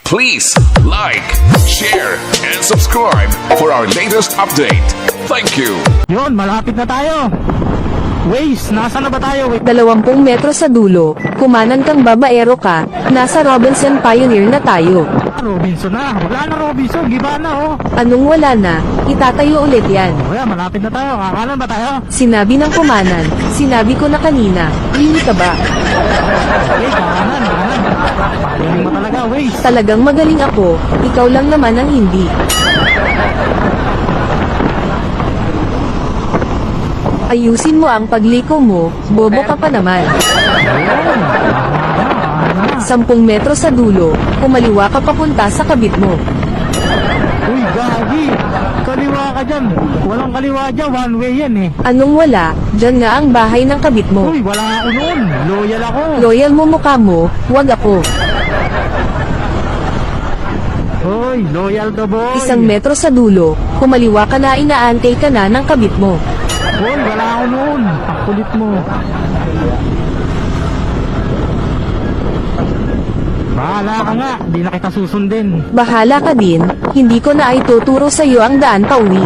Please like, share, and subscribe for our latest update. Thank you. Yun, malapit na tayo. Waze, nasa na ba tayo? 20 metro sa dulo, kumanan kang babaero ka, nasa Robinson Pioneer na tayo. Robinson na. Wala na Robinson, giba na oh. Anong wala na, itatayo ulit yan. Kaya malapit na tayo. Kakanan ba tayo? Sinabi ng kumanan, sinabi ko na kanina, hindi ka ba? Okay, kakanan. Pagaling mo talaga, Waze. Talagang magaling ako, ikaw lang naman ang hindi. Ayusin mo ang pagliko mo, bobo ka pa naman. 10 metro sa dulo, kumaliwa ka papunta sa kabit mo. Uy, gagi. Kaliwa ka dyan. Walang kaliwa dyan. One way yan eh. Anong wala, dyan nga ang bahay ng kabit mo. Uy, wala ako noon. Loyal ako. Loyal mo mukha mo, wag ako. Uy, loyal the boy. 1 metro sa dulo, kumaliwa ka na inaantay ka na ng kabit mo. Uy, wala ako noon. Ang kulit mo. Bahala ka nga. Di na kita susundin. Bahala ka din, hindi ko na ay tuturo sa iyo ang daan pauwi.